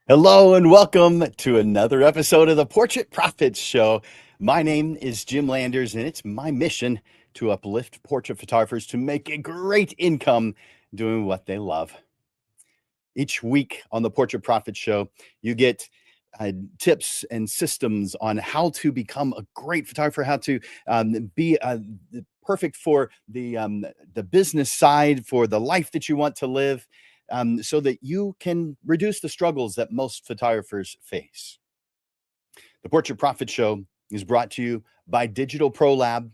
Hello and welcome to another episode of the Portrait Profits Show. My name is Jim Landers, and it's my mission to uplift portrait photographers to make a great income doing what they love. Each week on the Portrait Profits Show, you get tips and systems on how to become a great photographer, how to be perfect for the business side, for the life that you want to live, so that you can reduce the struggles that most photographers face. The Portrait Profit Show is brought to you by Digital Pro Lab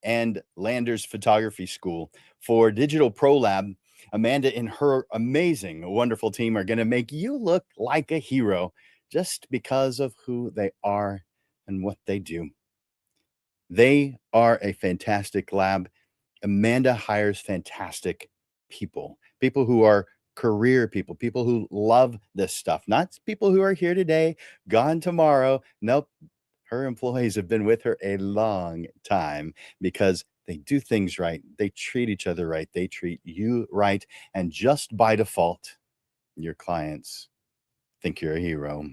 and Landers Photography School. For Digital Pro Lab, Amanda and her amazing, wonderful team are going to make you look like a hero just because of who they are and what they do. They are a fantastic lab. Amanda hires fantastic people, people who are career people, people who love this stuff, not people who are here today, gone tomorrow. Nope. Her employees have been with her a long time because they do things right. They treat each other right. They treat you right. And just by default, your clients think you're a hero.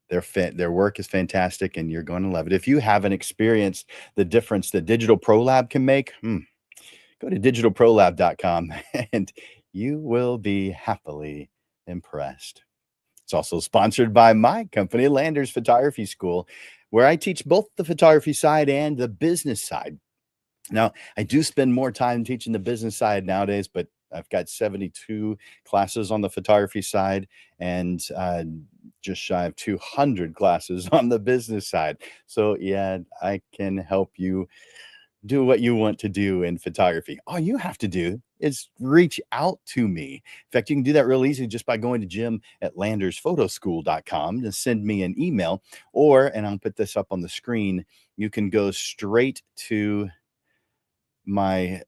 Their work is fantastic and you're going to love it. If you haven't experienced the difference that Digital Pro Lab can make, go to digitalprolab.com and you will be happily impressed. It's also sponsored by my company, Landers Photography School, where I teach both the photography side and the business side. Now, I do spend more time teaching the business side nowadays, but I've got 72 classes on the photography side and just shy of 200 classes on the business side. So, yeah, I can help you do what you want to do in photography. All you have to do is reach out to me. In fact, you can do that real easy just by going to jim@landersphotoschool.com to send me an email, or, and I'll put this up on the screen, you can go straight to my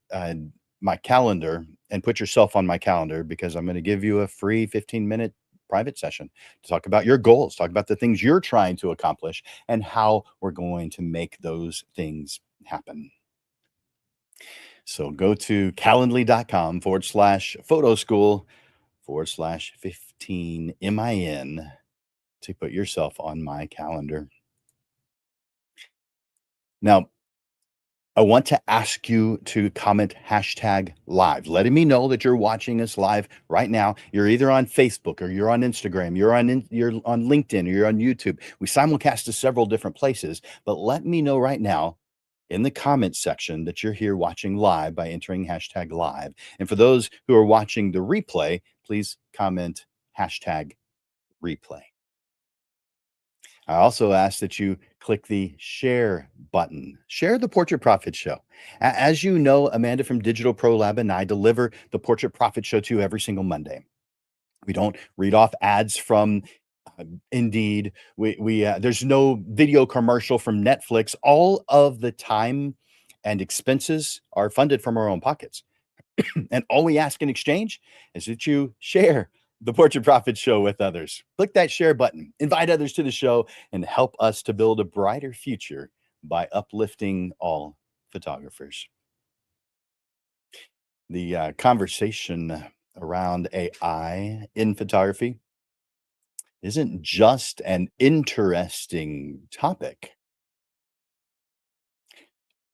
my calendar and put yourself on my calendar because I'm going to give you a free 15-minute private session to talk about your goals, talk about the things you're trying to accomplish, and how we're going to make those things happen. So go to calendly.com/photo school/15 MIN to put yourself on my calendar. Now, I want to ask you to comment hashtag live, letting me know that you're watching us live right now. You're either on Facebook or you're on Instagram, you're on LinkedIn, or you're on YouTube. We simulcast to several different places, but let me know right now in the comments section that you're here watching live by entering hashtag live. And for those who are watching the replay, please comment hashtag replay. I also ask that you click the share button. Share the Portrait Profit Show. As you know, Amanda from Digital Pro Lab and I deliver the Portrait Profit Show to you every single Monday. We don't read off ads from Indeed. There's no video commercial from Netflix. All of the time and expenses are funded from our own pockets. And all we ask in exchange is that you share the Portrait Profit Show with others. Click that share button, invite others to the show, and help us to build a brighter future by uplifting all photographers. The conversation around AI in photography isn't just an interesting topic,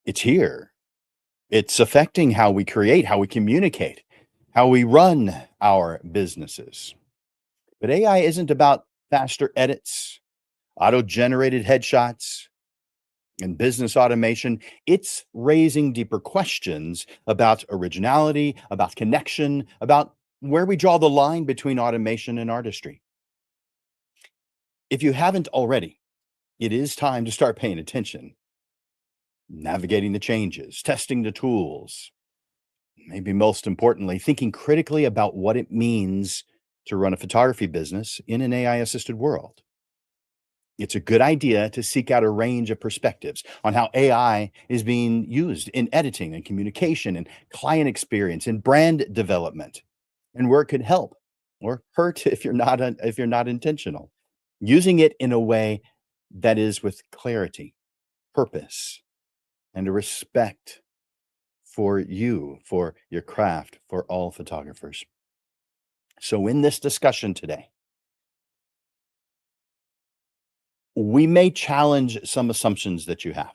it's here. It's affecting how we create, how we communicate, how we run our businesses. But AI isn't about faster edits, auto-generated headshots, and business automation. It's raising deeper questions about originality, about connection, about where we draw the line between automation and artistry. If you haven't already, it is time to start paying attention, navigating the changes, testing the tools, maybe most importantly, thinking critically about what it means to run a photography business in an AI assisted world. It's a good idea to seek out a range of perspectives on how AI is being used in editing and communication and client experience and brand development, and where it could help or hurt if you're not intentional. Using it in a way that is with clarity, purpose, and a respect for you, for your craft, for all photographers. So in this discussion today, we may challenge some assumptions that you have,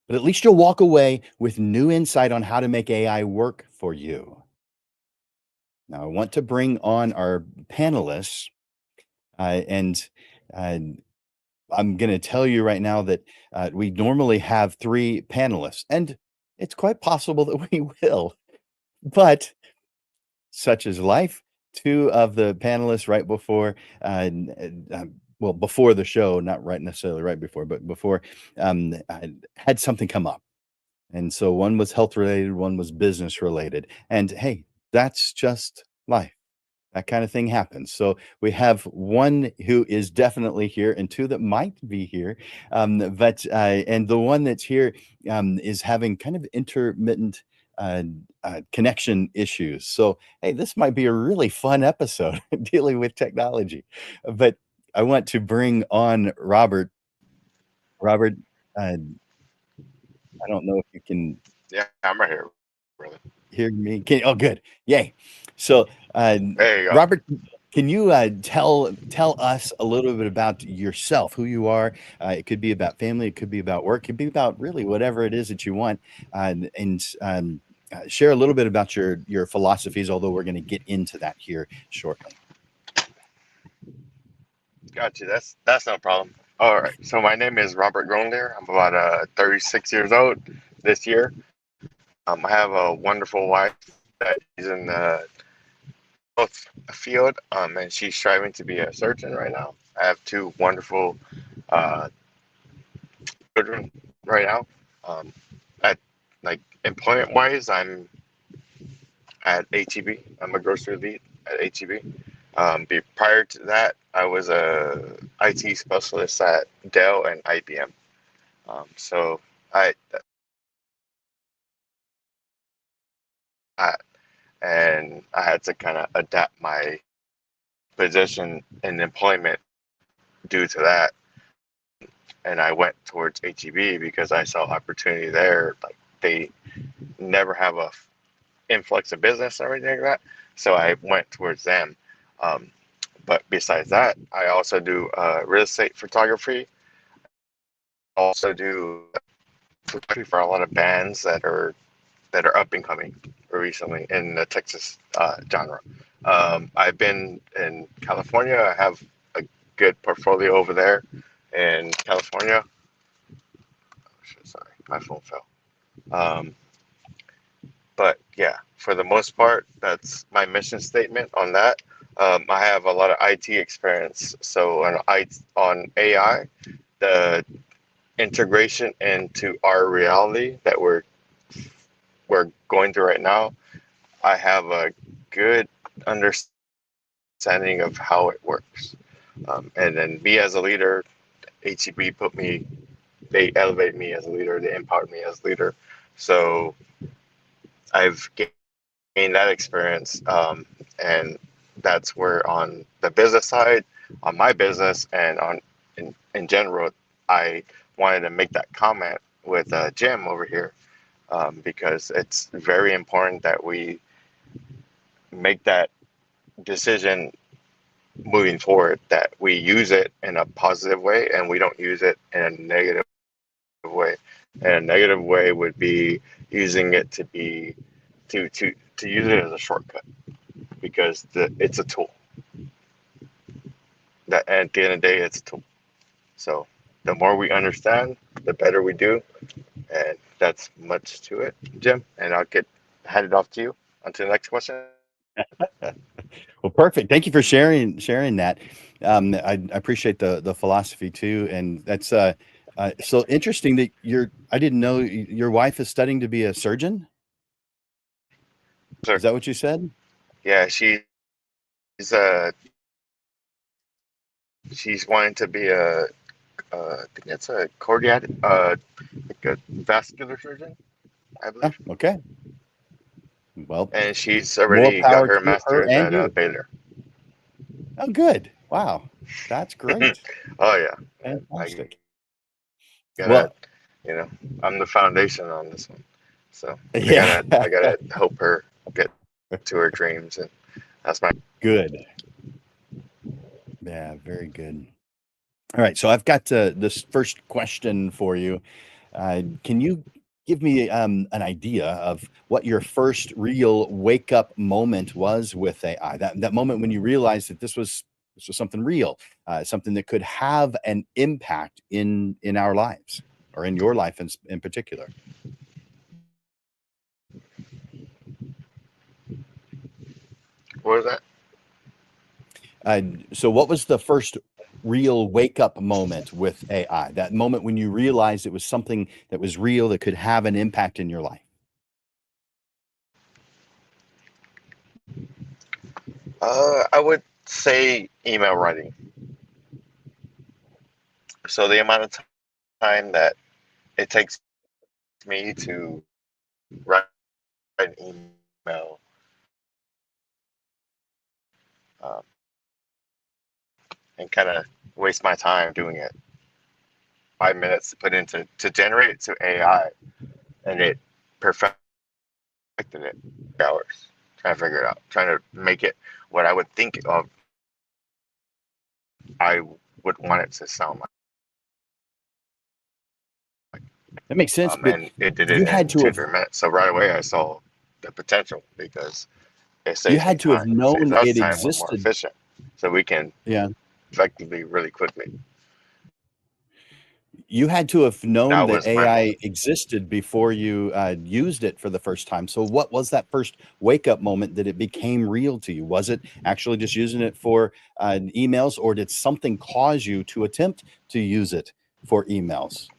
but at least you'll walk away with new insight on how to make AI work for you. Now, I want to bring on our panelists, and uh, I'm going to tell you right now that we normally have three panelists, and it's quite possible that we will, but such is life. Two of the panelists right before, well, before the show, not right necessarily right before, but before, had something come up. And so one was health related, one was business related. And hey, that's just life. That kind of thing happens. So we have one who is definitely here and two that might be here. And the one that's here is having kind of intermittent uh, connection issues. So, hey, this might be a really fun episode dealing with technology. But I want to bring on Robert. Robert, I don't know if you can Yeah, I'm right here, brother. hear me. Oh, good. Yay. So, There you go. Robert, can you tell us a little bit about yourself, who you are? It could be about family, it could be about work, it could be about really whatever it is that you want, and share a little bit about your philosophies. Although we're going to get into that here shortly. Got you. That's no problem. All right. So my name is Robert Gronlier. I'm about 36 years old this year. I have a wonderful wife that is in the health field, and she's striving to be a surgeon right now. I have two wonderful uh, children right now. Um, at like employment wise, I'm at HEB. I'm a grocery lead at HEB. Prior to that, I was a IT specialist at Dell and IBM. So I, I and I had to kind of adapt my position in employment due to that, and I went towards HEB because I saw opportunity there. Like they never have a influx of business or anything like that, so I went towards them. Um, but besides that, I also do real estate photography. Also do photography for a lot of bands that are up and coming recently in the Texas genre. I've been in California. I have a good portfolio over there in California. Sorry, my phone fell. Um, but yeah, for the most part, that's my mission statement on that. I have a lot of IT experience. So on AI, the integration into our reality that we're going through right now, I have a good understanding of how it works. And then me as a leader, HEB they elevated me as a leader, they empowered me as a leader. So I've gained that experience. And that's where on the business side, on my business, and in general, I wanted to make that comment with Jim over here, because it's very important that we make that decision moving forward, that we use it in a positive way and we don't use it in a negative way. And a negative way would be using it to use it as a shortcut, because it's a tool. That at the end of the day, it's a tool. So the more we understand, the better we do, and that's much to it, Jim. And I'll get handed off to you. On to the next question. Well, perfect. Thank you for sharing that. I appreciate the philosophy too, and that's so interesting that I didn't know your wife is studying to be a surgeon. Sir. Is that what you said? Yeah, uh she's wanting to be I think it's a cardiac like a vascular surgeon, I Oh, believe. okay. Well, And she's more already got power her to her master's and at you. Baylor. Oh, good. Wow, that's great. Oh yeah, and I Fantastic. gotta, Well, you know, I'm the foundation on this one, so I yeah, gotta I gotta help her get to her dreams, and that's my good. Yeah, very good. All right, so I've got this first question for you. Can you give me an idea of what your first real wake up moment was with AI? That moment when you realized that this was something real, something that could have an impact in our lives or in your life in particular. What was that? Uh, so, what was the first real wake up moment with AI? That moment when you realized it was something that was real that could have an impact in your life? I would say email writing. So the amount of time that it takes me to write an email, um, and kind of waste my time doing it. 5 minutes to put into to generate it to AI, and it perfected it hours trying to figure it out, trying to make it what I would think of. I would want it to sound like, That makes sense, but and it did you it had in to two, have 3 minutes. So right away, I saw the potential because it you saves me had to have time. It saves known us it time. We're more existed. efficient, so we can Yeah. effectively really quickly. You had to have known That that was my AI moment. existed before you used it for the first time. So, what was that first wake up moment that it became real to you? Was it actually just using it for emails, or did something cause you to attempt to use it for emails?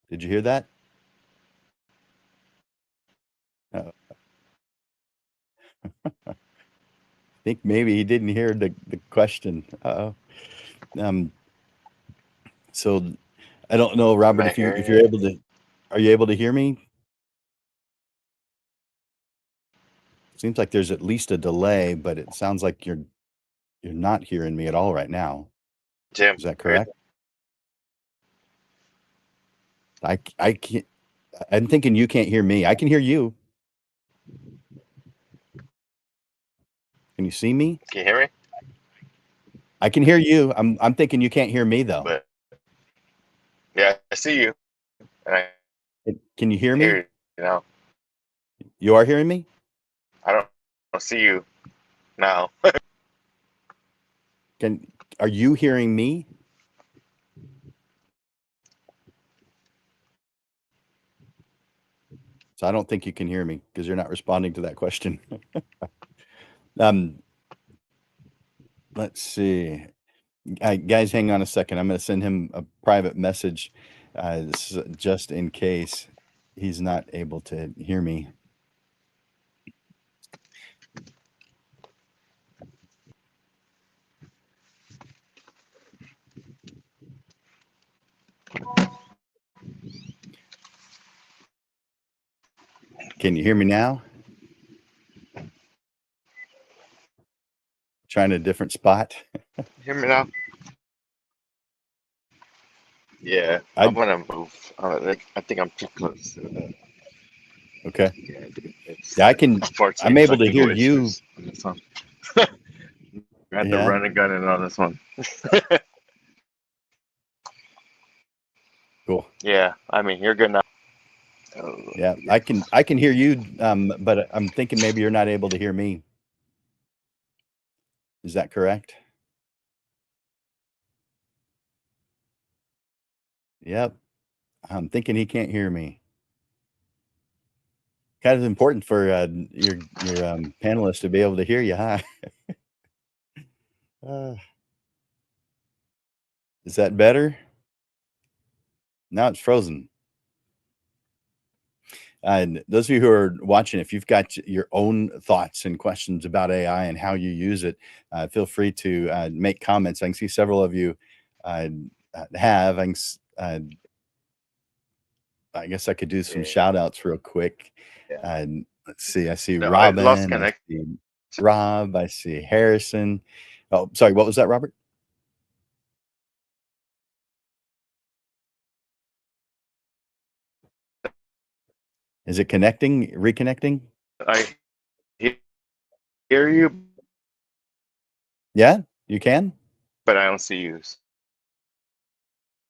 Did you hear that? I think maybe he didn't hear the question. Um, so I don't know, Am Robert, I if hearing you're you, able to, are you able to hear me? Seems like there's at least a delay, but it sounds like you're not hearing me at all right now. Jim? Is that Are you correct? I can't. I'm thinking you can't hear me. I can hear you. Can you see me? Can you hear me? I can hear you. I'm thinking you can't hear me though. But yeah, I see you, and I Can you hear hear me? you. You know, You are hearing me? I don't see you now. Can Are you hearing me? So I don't think you can hear me because you're not responding to that question. um, let's see. Guys, hang on a second. I'm going to send him a private message just in case he's not able to hear me. Can you hear me now? Trying a different spot. Hear me now? Yeah, I'm I gonna move. I think I'm too close to the. Okay. Yeah, it's Yeah, I can. I'm unfortunately able to technical hear you. issues on this one. We had to Yeah. run and gun it on this one. Cool. Yeah, I mean you're good now. Oh, Yeah, yeah. I can hear you, but I'm thinking maybe you're not able to hear me. Is that correct? Yep. I'm thinking he can't hear me. Kind of important for your panelists to be able to hear you, huh? Uh, is that better? Now it's frozen. And those of you who are watching, if you've got your own thoughts and questions about AI and how you use it, feel free to make comments. I can see several of you uh, have. I guess I could do some Yeah, shout outs real quick. yeah. Let's see. I see No, I lost Robin. I connection. see Rob. I see Harrison. Oh, sorry. What was that, Robert? Is it connecting, reconnecting? I hear you, Yeah, you can? but I don't see you.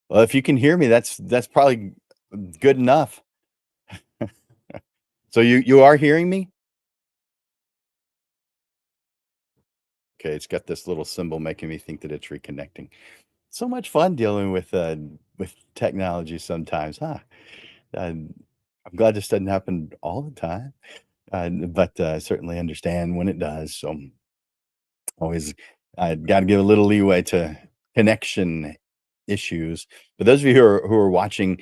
Well, if you can hear me, that's probably good enough. So you are hearing me? Okay, it's got this little symbol making me think that it's reconnecting. So much fun dealing with technology sometimes, huh? And I'm glad this doesn't happen all the time, but I certainly understand when it does. So always, I gotta give a little leeway to connection issues. But those of you who are watching,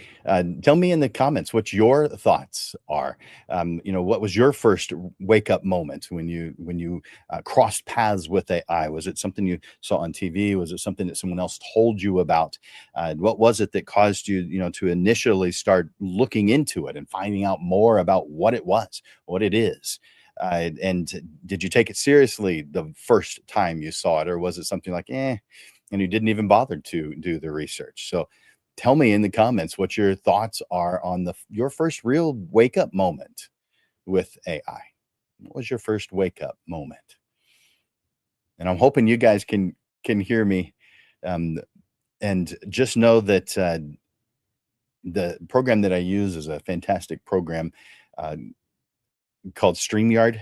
tell me in the comments what your thoughts are. What was your first wake up moment when you crossed paths with AI? Was it something you saw on TV? Was it something that someone else told you about? What was it that caused you, to initially start looking into it and finding out more about what it was, what it is? And did you take it seriously the first time you saw it, or was it something like, and you didn't even bother to do the research? So tell me in the comments what your thoughts are on your first real wake up moment with AI. What was your first wake up moment? And I'm hoping you guys can hear me. Um, and just know that the program that I use is a fantastic program uh, called StreamYard,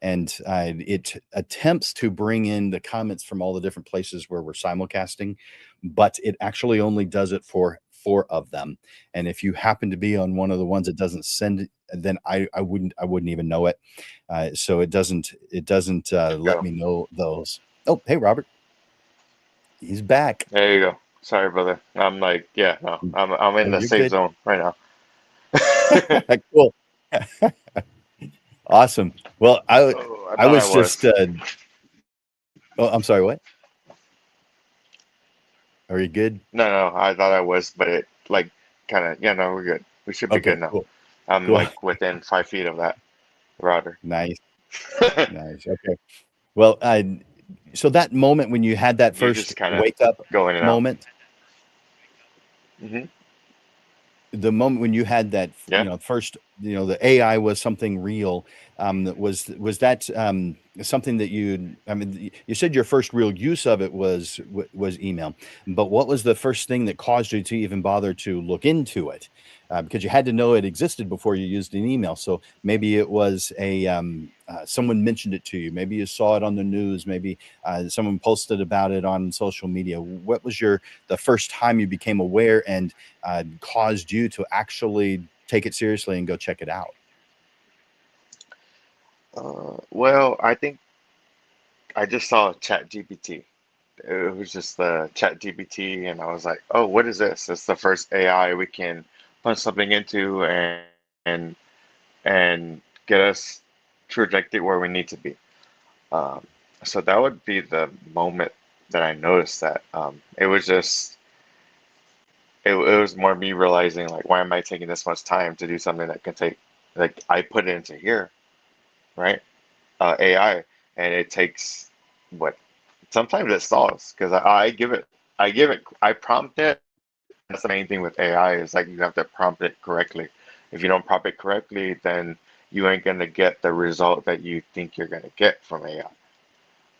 and it attempts to bring in the comments from all the different places where we're simulcasting, but it actually only does it for 4 of them. And if you happen to be on one of the ones that doesn't send it, then I wouldn't even know it. So it doesn't There you let go. me know those. Oh, hey Robert, he's back. There you go. Sorry, brother. I'm like, yeah, no, I'm in Oh, the you're safe good. zone right now. Cool. Awesome. Well, I Oh, I I thought I was just. was. Oh, I'm sorry. What? Are you good? No, no, I thought I was, but it like kind of, yeah, no, we're good. We should be Okay. good now. Cool. I'm Cool. like within 5 feet of that router. Nice. Nice. Okay. Well, so that moment when you had that You first just kind of wake up go in and out. moment, Hmm. the moment when you had that, Yeah. first, the AI was something real. Was that something that I mean, you said your first real use of it was email, but what was the first thing that caused you to even bother to look into it? Because you had to know it existed before you used an email. So maybe it was someone mentioned it to you. Maybe you saw it on the news. Maybe someone posted about it on social media. What was the first time you became aware and caused you to actually take it seriously and go check it out? Well, I think I just saw Chat GPT. It was just the Chat GPT, and I was like, oh, what is this? It's the first AI we can punch something into and and get us trajected where we need to be. Um, so that would be the moment that I noticed that it was just it was more me realizing like why am I taking this much time to do something that can take like I put it into here, right? AI, and it takes what sometimes it stalls because I prompt it. That's the main thing with AI is like you have to prompt it correctly. If you don't prompt it correctly, then you ain't gonna get the result that you think you're gonna get from AI.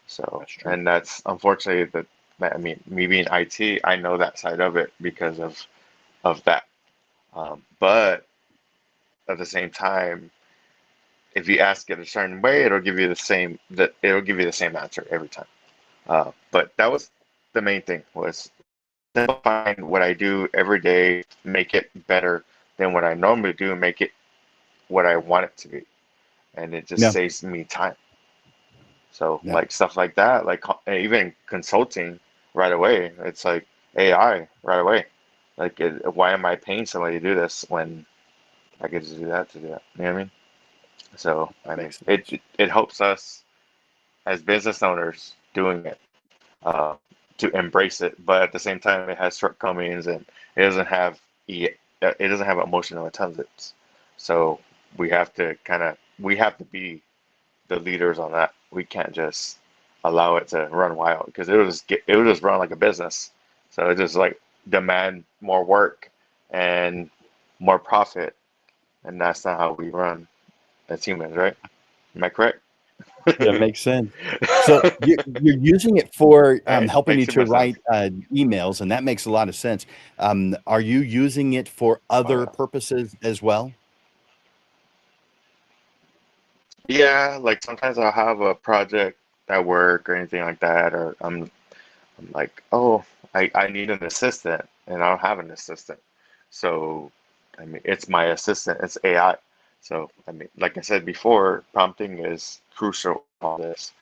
So, That's true. and that's unfortunately I mean, me being IT, I know that side of it because of that. But at the same time, if you ask it a certain way, it'll give you the same answer every time. But that was the main thing was simplifying what I do every day, make it better than what I normally do, and make it what I want it to be, and it just Yeah. saves me time. So Yeah. like stuff like that, like even consulting right away, it's like AI right away. Like, why am I paying somebody to do this when I could just do that to do that? You know what I mean? So That I mean, makes sense. it helps us as business owners doing it uh, to embrace it, but at the same time, it has shortcomings and it doesn't have it doesn't have emotional intelligence. So we have to be the leaders on that. We can't just allow it to run wild because it will just run like a business. So it just like demand more work and more profit and that's not how we run as humans, right? Am I correct? That makes sense. So you're using it for Right? helping Makes you too to much sense. write emails, and that makes a lot of sense. Are you using it for Oh other yeah. purposes as well? Yeah, like sometimes I'll have a project at work or anything like that, or I'm like, oh, I need an assistant, and I don't have an assistant. So, I mean, it's my assistant, it's AI. So, I mean, like I said before, prompting is crucial in all this.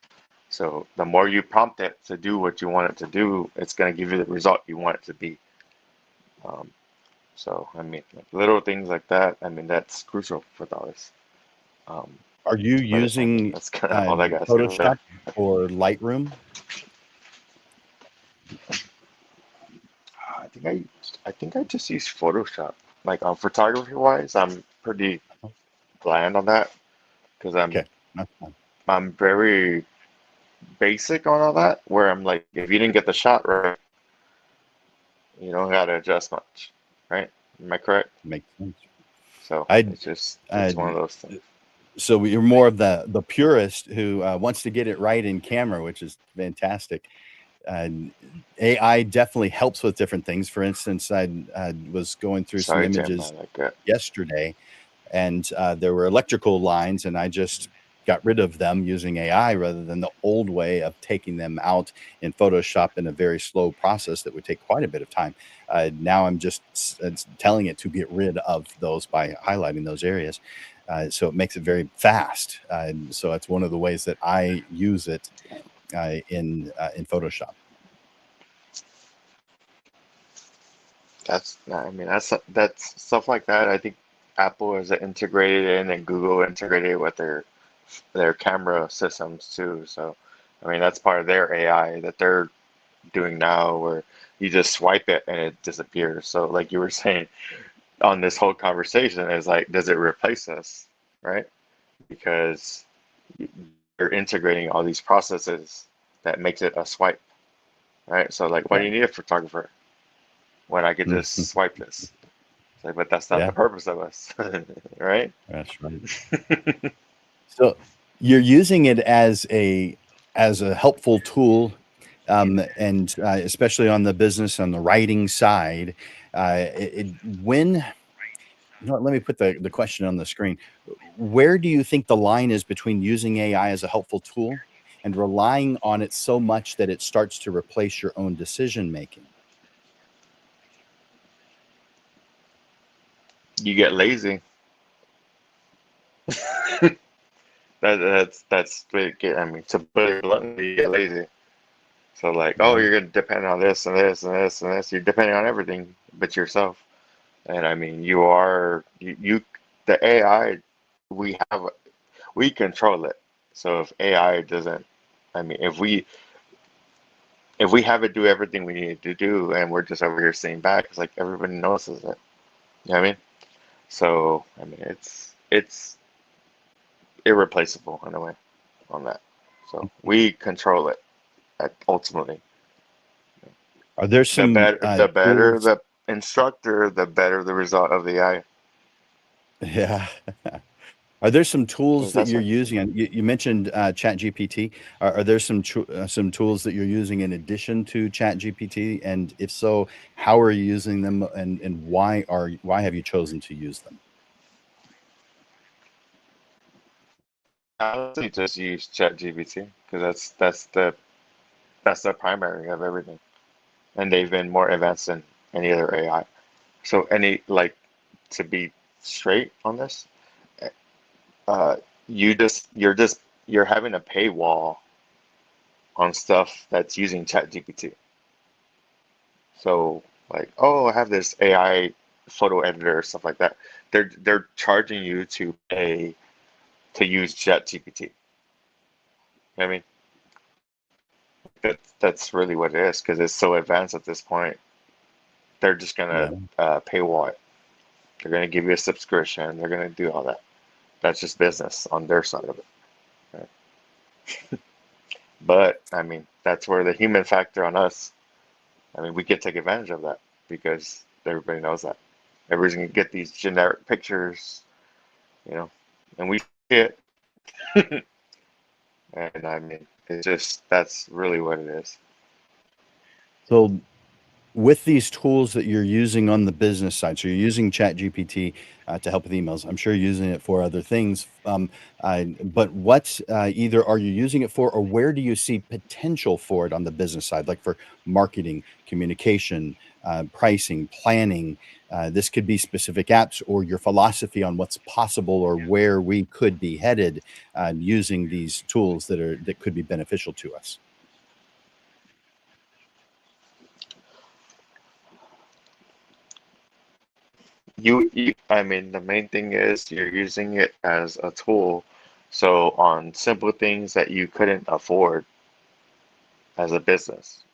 So, the more you prompt it to do what you want it to do, it's going to give you the result you want it to be. Um, so, I mean, like little things like that, I mean, that's crucial for all this. Um, Are you but I mean, using that's kind of all I got to say about that. Photoshop or Lightroom? I think I just use Photoshop. Like on photography wise, I'm pretty bland on that because I'm Okay, that's fine. I'm very basic on all that. Where I'm like, if you didn't get the shot right, you don't gotta adjust much, right? Am I correct? Makes sense. So I it's uh, one of those things. so you're more of the purist who wants to get it right in camera, which is fantastic. Uh, AI definitely helps with different things. For instance, I was going through some Sorry, Tim. I images like that. yesterday, and there were electrical lines, and I just got rid of them using AI rather than the old way of taking them out in Photoshop in a very slow process that would take quite a bit of time. Now I'm just telling it to get rid of those by highlighting those areas. So it makes it very fast. So it's one of the ways that I use it in Photoshop. I mean, that's stuff like that. I think Apple is integrated in, and Google integrated with their camera systems too. So, I mean, that's part of their AI that they're doing now, where you just swipe it and it disappears. So, like you were saying on this whole conversation, is like, does it replace us, right? Because you're integrating all these processes that makes it a swipe, right? So, like, why do Yeah. you need a photographer when I could just swipe this? It's like, but that's not the Yeah, purpose of us, right? that's right. So you're using it as a helpful tool, and especially on the business on the writing side. When you know what, let me put the question on the screen. Where do you think the line is between using AI as a helpful tool and relying on it so much that it starts to replace your own decision making? You get lazy. That's big. I mean, to put it bluntly, you get lazy. So like, oh, Yeah. you're gonna depend on this and this and this and this. You're depending on everything but yourself. And I mean, the AI, we have we control it. So if AI doesn't, I mean, if we have it do everything we need to do, and we're just over here sitting back, it's like everybody notices it. You know what I mean? So I mean, it's irreplaceable in a way on that. So we control it ultimately. Are there The some better, the better tools? the instructor, the better the result of the AI. Yeah. Are there some tools Because that that's you're what, using? And you mentioned ChatGPT. Are there some tools that you're using in addition to ChatGPT? And if so, how are you using them, and why have you chosen to use them? I honestly just use ChatGPT because that's the primary of everything, and they've been more advanced than any other AI. So any like to be straight on this, uh, you're having a paywall on stuff that's using ChatGPT. So like, oh, I have this AI photo editor, stuff like that. They're charging you to pay to use ChatGPT. You know what I mean, that's really what it is because it's so advanced at this point. They're just Yeah. gonna paywall it. They're gonna give you a subscription. They're gonna do all that. That's just business on their side of it. Right? But I mean, that's where the human factor on us. I mean, we could take advantage of that because everybody knows that. Everybody's gonna get these generic pictures, you know, and we see it. And I mean, it's just that's really what it is. So with these tools that you're using on the business side, so you're using ChatGPT to help with emails. I'm sure you're using it for other things. But what either are you using it for, or where do you see potential for it on the business side, like for marketing, communication, pricing, planning? This could be specific apps or your philosophy on what's possible or where we could be headed using these tools that could be beneficial to us. I mean, the main thing is you're using it as a tool. So on simple things that you couldn't afford as a business,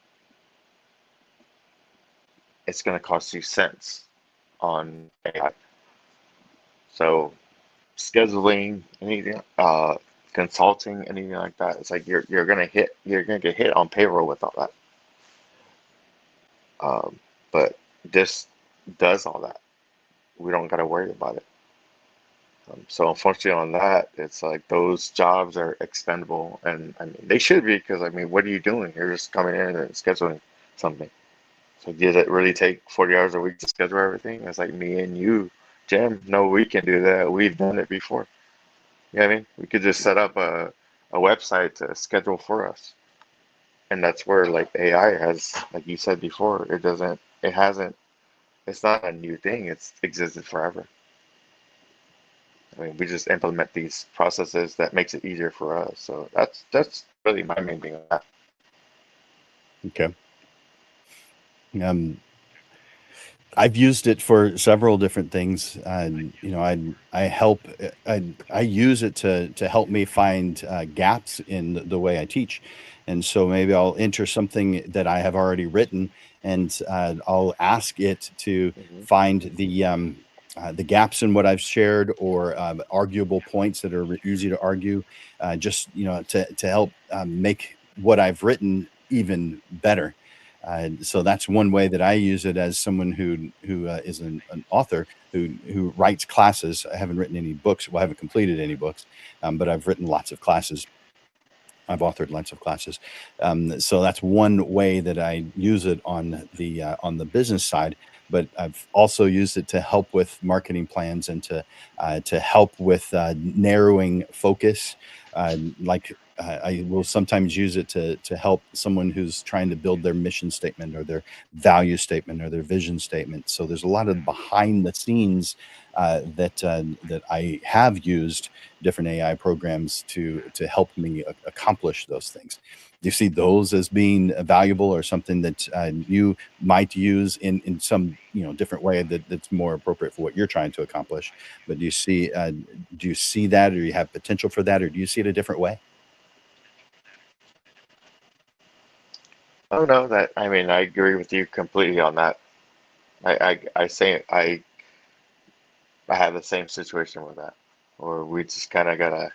it's going to cost you cents on AI. So scheduling, anything, consulting, anything like that, it's like you're gonna get hit on payroll with all that. But this does all that. We don't got to worry about it. So unfortunately on that, it's like those jobs are expendable, and I mean they should be because I mean, what are you doing? You're just coming in and scheduling something. So did it really take 40 hours a week to schedule everything? It's like me and you, Jim. No, we can do that. We've done it before. You know what I mean? We could just set up a website to schedule for us. And that's where like AI has, like you said before, it hasn't, it's not a new thing. It's existed forever. I mean, we just implement these processes that makes it easier for us. So that's really my main thing on that. Okay. Um, I've used it for several different things. I help. I use it to help me find gaps in the way I teach, and so maybe I'll enter something that I have already written, and I'll ask it to Hmm. find the gaps in what I've shared or arguable points that are easy to argue, just to help make what I've written even better. So that's one way that I use it as someone who is an author who writes classes. I haven't written any books. Well, I haven't completed any books, but I've written lots of classes. I've authored lots of classes, so that's one way that I use it on the business side. But I've also used it to help with marketing plans and to help with narrowing focus. I will sometimes use it to help someone who's trying to build their mission statement or their value statement or their vision statement. So there's a lot of behind the scenes that I have used different AI programs to help me accomplish those things. Do you see those as being valuable or something that you might use in some different way that's more appropriate for what you're trying to accomplish? But do you see that, or you have potential for that, or do you see it a different way? Oh no, that I mean I agree with you completely on that. I say I have the same situation with that, or we just kind of gotta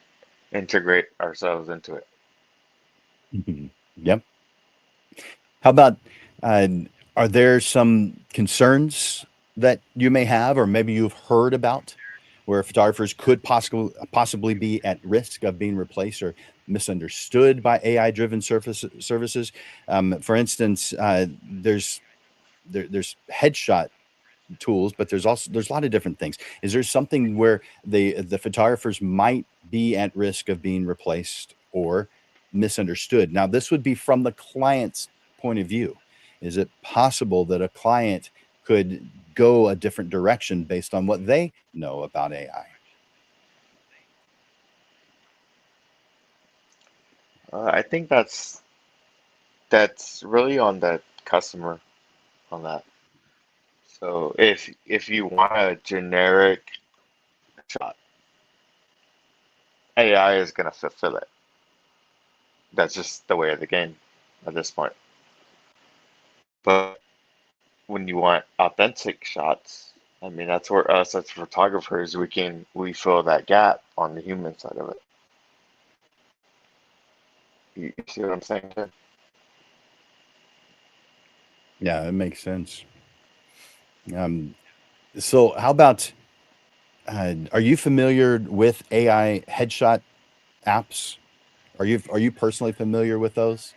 integrate ourselves into it. Mhm. Yep. How about, uh, are there some concerns that you may have, or maybe you've heard about, where photographers could possibly be at risk of being replaced or misunderstood by AI-driven services? For instance, there's headshot tools, but there's a lot of different things. Is there something where the photographers might be at risk of being replaced or misunderstood? Now, this would be from the client's point of view. Is it possible that a client could go a different direction based on what they know about AI? I think that's really on the customer on that. So if you want a generic shot, AI is gonna fulfill it. That's just the way of the game at this point. But when you want authentic shots, I mean that's where us as photographers we fill that gap on the human side of it. You see what I'm saying, Tim? Yeah, it makes sense. Um, so how about Are you familiar with AI headshot apps? Are you personally familiar with those?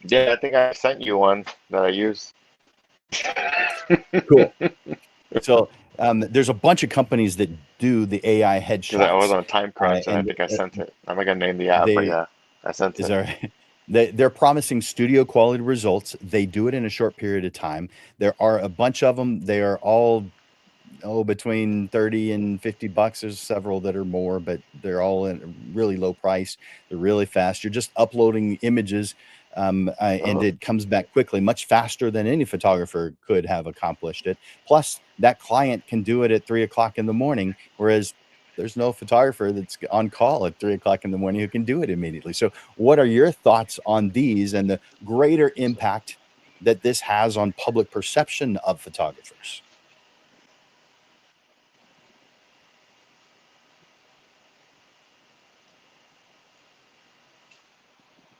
Yeah, I think I sent you one that I use. Cool. So there's a bunch of companies that do the AI Because I was headshots, on a time crunch and I and think I sent it. I'm not gonna name the app, but they yeah, I sent is it. there they're promising studio quality results. They do it in a short period of time. There are a bunch of them. They are all between 30 and $50. There's several that are more, but they're all in really low price. They're really fast. You're just uploading images, and Oh, it comes back quickly, much faster than any photographer could have accomplished it. Plus, that client can do it at 3 o'clock in the morning, whereas there's no photographer that's on call at 3 o'clock in the morning who can do it immediately. So, what are your thoughts on these and the greater impact that this has on public perception of photographers?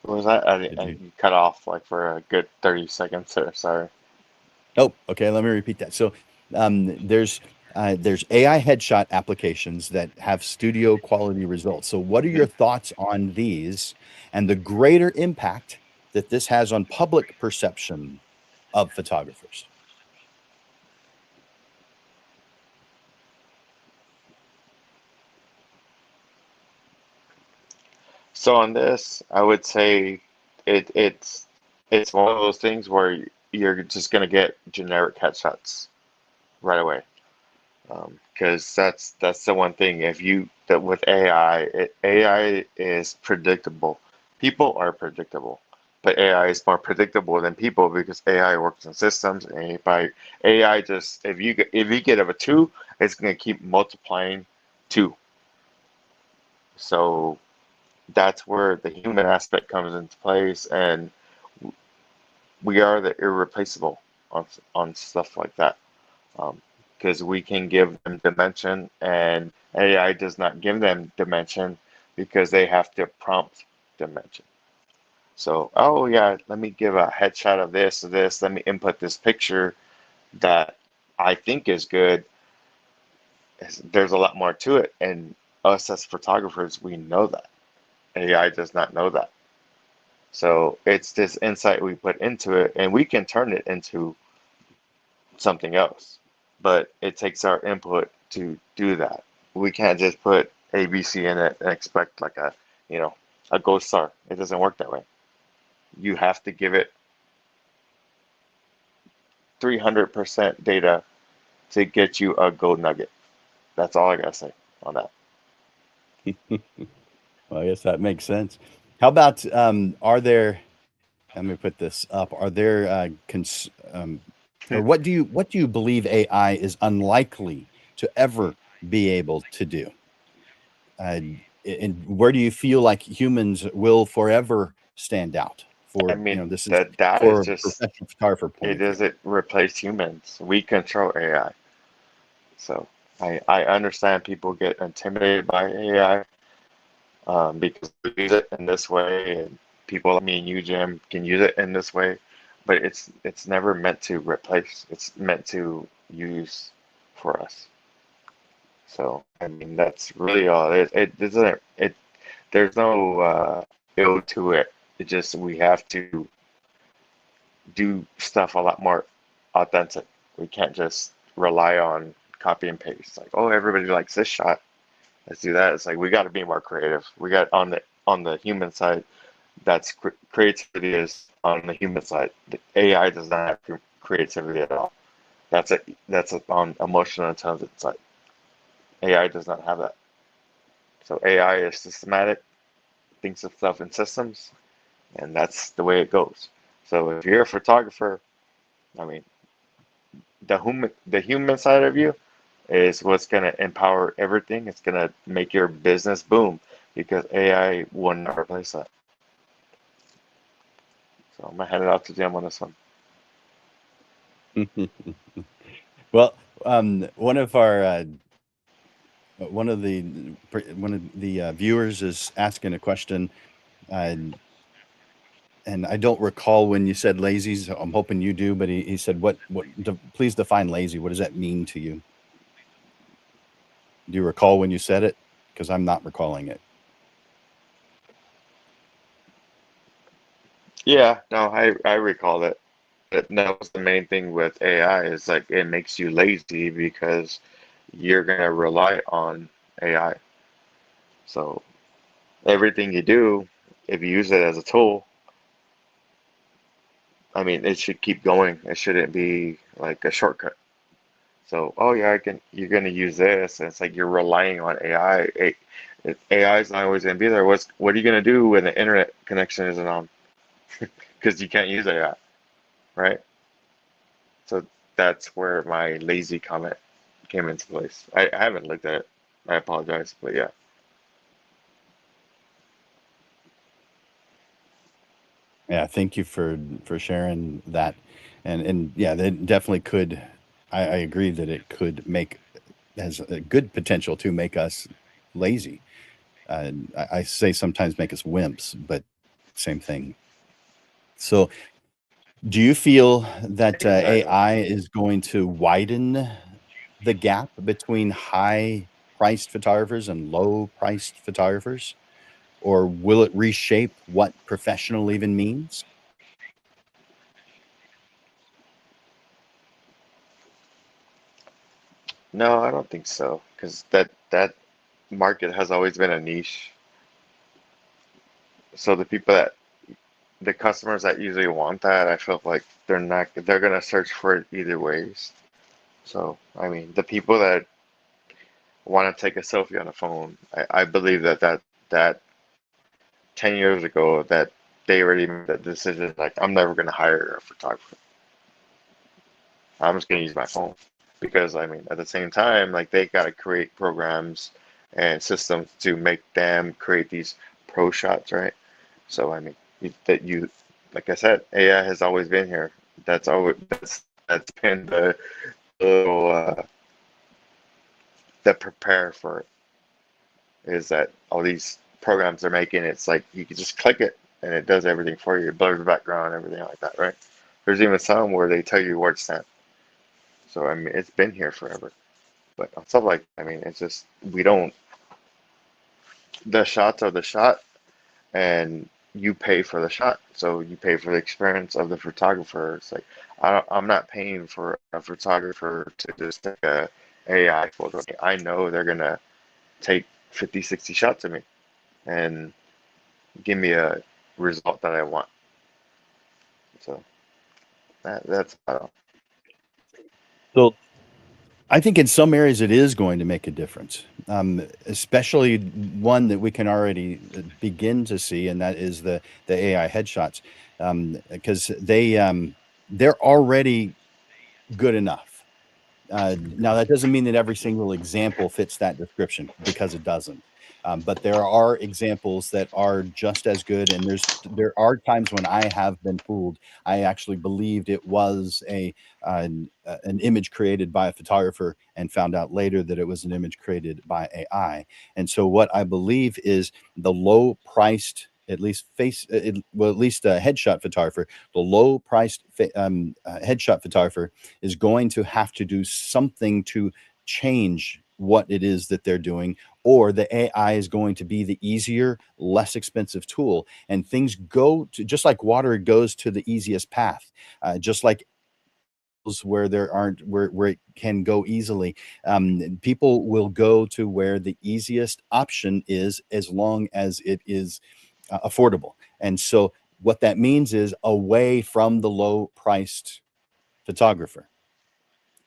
what was that? Did you? You cut off like for a good 30 seconds there. Sorry. Oh, okay. Let me repeat that. So there's AI headshot applications that have studio quality results. So what are Hmm. your thoughts on these and the greater impact that this has on public perception of photographers? So on this, I would say it's one of those things where you're just gonna get generic headshots right away. Because that's the one thing. If you that with AI, AI is predictable. People are predictable, but AI is more predictable than people because AI works in systems. And by AI, just if you get of a two, it's gonna keep multiplying two. So that's where the human aspect comes into place, and we are the irreplaceable on stuff like that. Because we can give them dimension, and AI does not give them dimension because they have to prompt dimension. So, oh yeah, let me give a headshot of this, of this. Let me input this picture that I think is good. There's a lot more to it, and us as photographers, we know that. AI does not know that. So it's this insight we put into it, and we can turn it into something else. But it takes our input to do that. We can't just put ABC in it and expect like you know, a gold star. It doesn't work that way. You have to give it 300% data to get you a gold nugget. That's all I gotta say on that. Well, I guess that makes sense. How about are there? Let me put this up. Are there or what do you believe AI is unlikely to ever be able to do? Uh, and where do you feel like humans will forever stand out I for, mean, this is that is for a just professional photographer point it of view? doesn't replace humans. We control AI. So I understand people get intimidated by AI because we use it in this way, and people like me and you, Jim, can use it in this way, but it's never meant to replace. It's meant to use for us. So I mean, that's really all. It doesn't. It there's no build to it. It just we have to do stuff a lot more authentic. We can't just rely on copy and paste. Like, oh, everybody likes this shot. Let's do that. It's like we got to be more creative. We got on the human side. That's creativity is on the human side. The AI does not have creativity at all. That's on emotional intelligence side. AI does not have that. So AI is systematic, thinks of stuff in systems, and that's the way it goes. So if you're a photographer, I mean, the human side of you is what's going to empower everything. It's going to make your business boom because AI will not replace that. So I'm gonna hand it off to Jim on this one. Well, one of our one of the viewers is asking a question, uh, and I don't recall when you said lazy. So I'm hoping you do, but he said, please define lazy. What does that mean to you? Do you recall when you said it? Because I'm not recalling it. Yeah, no, I recall that. But that was the main thing with AI is like it makes you lazy because you're gonna rely on AI. So everything you do, if you use it as a tool, I mean, it should keep going. It shouldn't be like a shortcut. So, oh yeah, you're gonna use this, and it's like you're relying on AI. AI is not always gonna be there. What are you gonna do when the internet connection isn't on? Because you can't use AI, right? So that's where my lazy comment came into place. I haven't looked at it. I apologize, but yeah. Yeah, thank you for sharing that. And yeah, that definitely could. I agree that it could make has a good potential to make us lazy. I say sometimes make us wimps, but same thing. So, do you feel that Exactly. AI is going to widen the gap between high priced photographers and low priced photographers? Or will it reshape what professional even means? No, I don't think so, because that market has always been a niche. So the customers that usually want that, I feel like they're gonna search for it either ways. So, I mean, the people that want to take a selfie on a phone, I believe that 10 years ago that they already made that decision, like I'm never gonna hire a photographer. I'm just gonna use my phone. Because I mean, at the same time, like they gotta create programs and systems to make them create these pro shots, right? So I mean, like I said, AI has always been here. That's been the little that prepare for it is that all these programs they're making. It's like you can just click it and it does everything for you. It blurs the background, everything like that, right? There's even some where they tell you where to stand. So I mean, it's been here forever. But on stuff like, I mean, it's just we don't. The shots are the shot, and you pay for the shot. So you pay for the experience of the photographer. It's like I'm not paying for a photographer to just take a AI photo. I know they're gonna take 50, 60 shots of me and give me a result that I want. So that's So I think in some areas it is going to make a difference, especially one that we can already begin to see, and that is the AI headshots, because they're already good enough. Now, that doesn't mean that every single example fits that description because it doesn't. But there are examples that are just as good, and there are times when I have been fooled. I actually believed it was an image created by a photographer, and found out later that it was an image created by AI. And so, what I believe is the low priced, at least well, at least a headshot photographer, the low priced headshot photographer is going to have to do something to change what it is that they're doing, or the AI is going to be the easier, less expensive tool. And things go to, just like water goes to the easiest path, just like where there aren't where it can go easily. People will go to where the easiest option is, as long as it is affordable. And so what that means is away from the low priced photographer.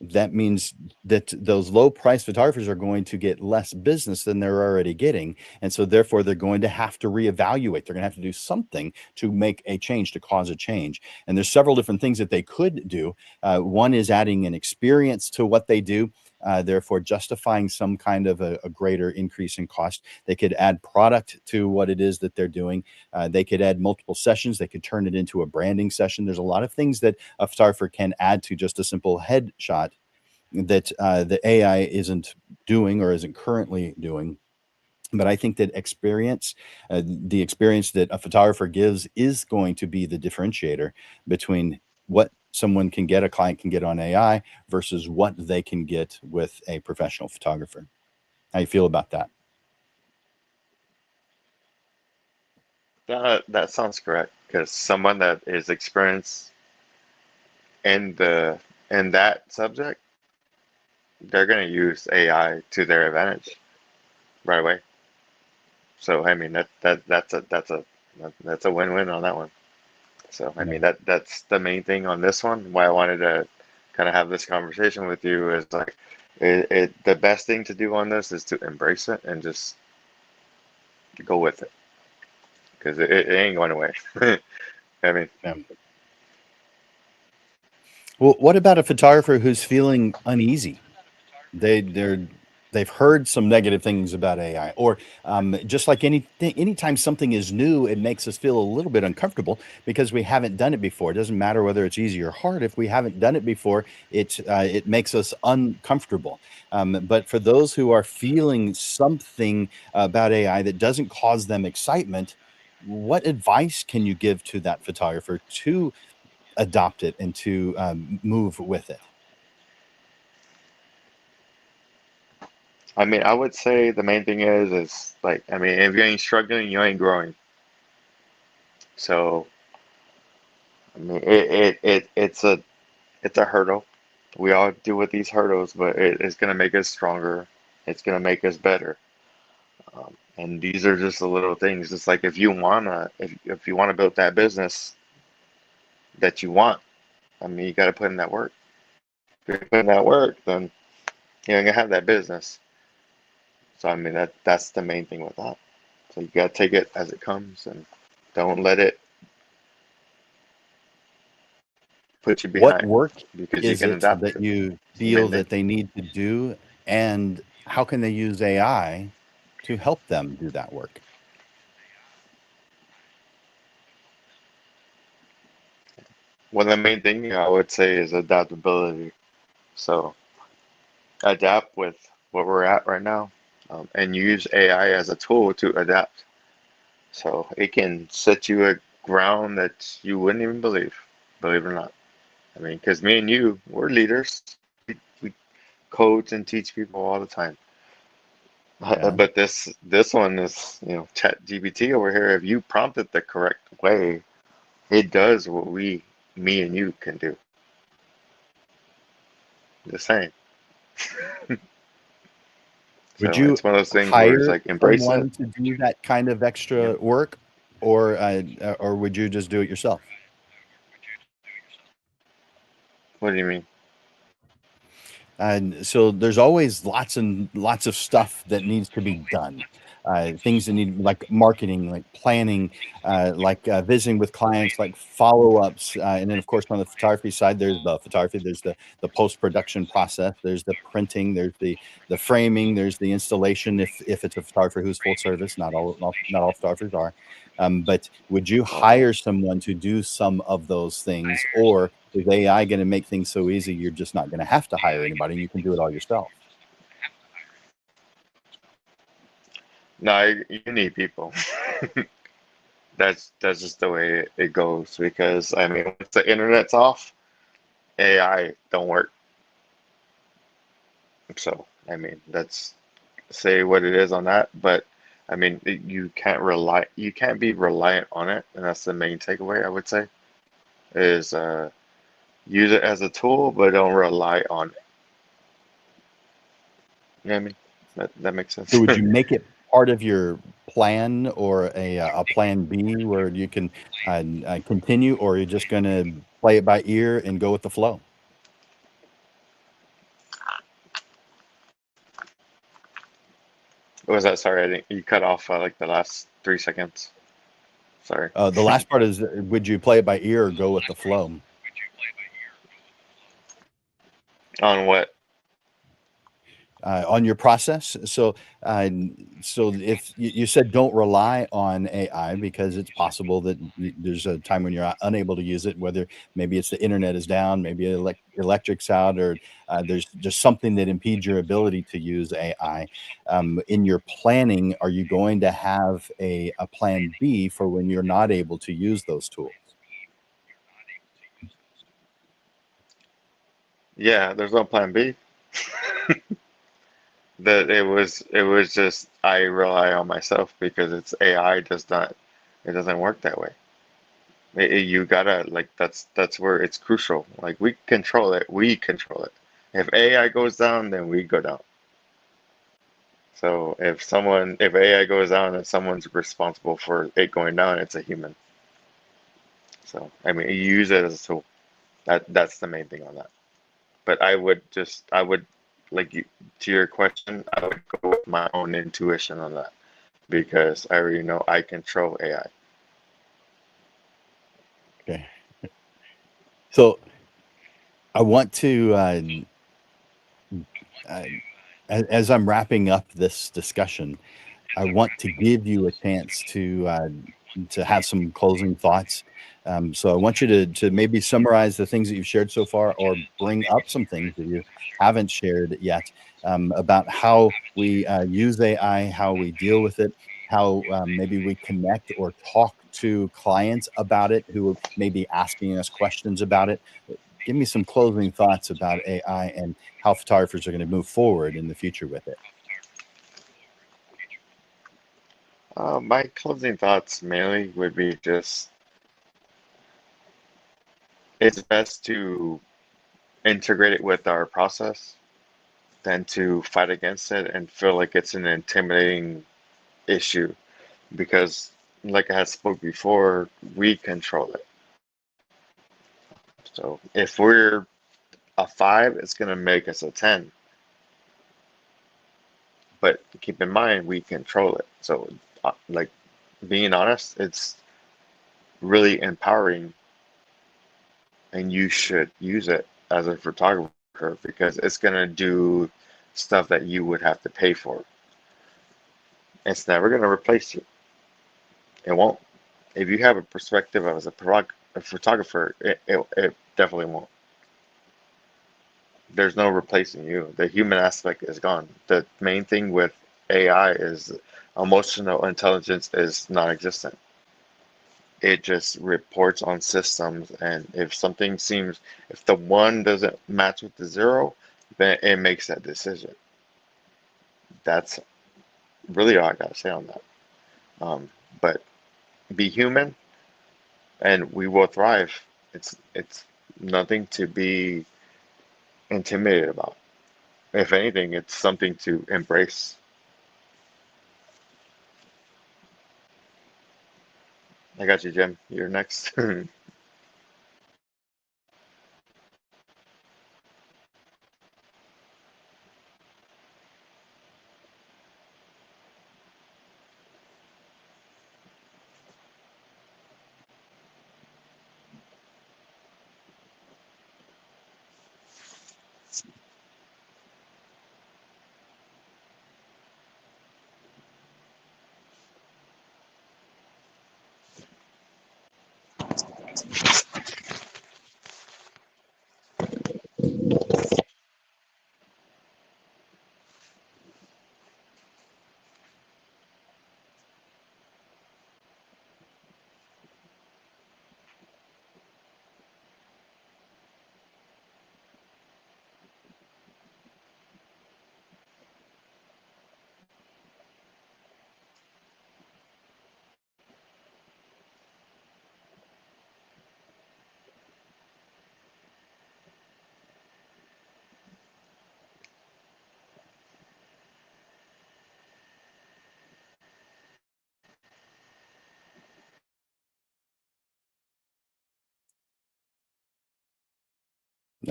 That means that those low price photographers are going to get less business than they're already getting. And so therefore they're going to have to reevaluate. They're going to have to do something to make a change, to cause a change. And there's several different things that they could do. One is adding an experience to what they do. Therefore, justifying some kind of a greater increase in cost. They could add product to what it is that they're doing. They could add multiple sessions. They could turn it into a branding session. There's a lot of things that a photographer can add to just a simple headshot that the AI isn't doing or isn't currently doing. But I think that the experience that a photographer gives, is going to be the differentiator between what a client can get on AI versus what they can get with a professional photographer. How you feel about that? That sounds correct because someone that is experienced in that subject, they're going to use AI to their advantage right away. So I mean that's a win-win on that one. So I Yeah. mean that's the main thing on this one. Why I wanted to kind of have this conversation with you is like the best thing to do on this is to embrace it and just go with it because it ain't going away. I mean, Yeah. Well, what about a photographer who's feeling uneasy? They're they've heard some negative things about AI, or just like anything, anytime something is new, it makes us feel a little bit uncomfortable because we haven't done it before. It doesn't matter whether it's easy or hard. If we haven't done it before, it makes us uncomfortable. But for those who are feeling something about AI that doesn't cause them excitement, what advice can you give to that photographer to adopt it and to move with it? I mean, I would say the main thing is like I mean, if you ain't struggling, you ain't growing. So I mean, it's a hurdle. We all deal with these hurdles, but it's gonna make us stronger. It's gonna make us better. And these are just the little things. It's like if you wanna build that business that you want, I mean, you got to put in that work. If you put in that work, then you're gonna have that business. So I mean, that's the main thing with that. So you gotta take it as it comes and don't let it put you What behind work because you is can it adapt that it. you It's the feel main thing. that they need to do, and how can they use AI to help them do that work? Well, the main thing I would say is adaptability. So adapt with what we're at right now, and use AI as a tool to adapt. So it can set you a ground that you wouldn't even believe it or not. I mean, because me and you, we're leaders. We coach and teach people all the time. Yeah. But this one is, Chat GPT over here. If you prompt it the correct way, it does what me and you can do. The same. Would So you it's one of those things where it's hire like embrace it. someone to do that kind of Yep. extra work, or would you just do it yourself? What do you mean? And so there's always lots and lots of stuff that needs to be done. Things that need like marketing, like planning, visiting with clients, like follow-ups, and then of course on the photography side, there's the photography, there's the post-production process, there's the printing, there's the framing, there's the installation. If it's a photographer who's full service, not all photographers are. But would you Oh yeah. hire someone to do some of those things, or is AI going to make things so easy you're just not going to have to hire anybody and you can do it all yourself? No, you need people. That's just the way it goes because I mean, once the internet's off, AI don't work. So I mean, that's say what it is on that, but I mean, you can't be reliant on it, and that's the main takeaway I would say is use it as a tool, but don't rely on it. You know what I mean? That makes So sense. would you make it part of your plan, or a plan B where you can continue, or you're just going to play it by ear and go with the flow? What was that? Sorry, I didn't. You cut off like the last 3 seconds. Sorry. The last part is, would you play it by ear or go with the flow? On what? On your process. Uh, so if you said don't rely on AI because it's possible that there's a time when you're unable to use it, whether maybe it's the internet is down, maybe electric's out, or there's just something that impedes your ability to use AI. In your planning, are you going to have a plan B for when you're not able to use those tools? Yeah, there's no plan B. that it was just I rely on myself because it's AI does not it doesn't work that way. You gotta like that's where it's crucial. Like we control it, we control it. If AI goes down, then we go down. So if AI goes down and someone's responsible for it going down, it's a human. So I mean, you use it as a tool. That's the main thing on that. But I would like you to your question, I would go with my own intuition on that because I already know I control AI. Okay. So I want to, uh, as I'm wrapping up this discussion, I want to give you a chance to have some closing thoughts. So I want you to maybe summarize the things that you've shared so far, or bring up some things that you haven't shared yet, about how we use AI, how we deal with it, how maybe we connect or talk to clients about it who may be asking us questions about it. Give me some closing thoughts about AI and how photographers are going to move forward in the future with it. My closing thoughts mainly would be just it's best to integrate it with our process than to fight against it and feel like it's an intimidating issue because like I had spoke before, we control it. So if we're a 5, it's gonna make us a 10. But keep in mind we control it. So like being honest, it's really empowering and you should use it as a photographer because it's gonna do stuff that you would have to pay for. It's never gonna replace you. It won't. If you have a perspective as a photographer, it definitely won't. There's no replacing you. The human aspect is gone. The main thing with AI is emotional intelligence is non-existent. It just reports on systems, and if the one doesn't match with the zero, then it makes that decision. That's really all I gotta say on that. Um, but be human, and we will thrive. It's nothing to be intimidated about. If anything, it's something to embrace. I got you, Jim. You're next.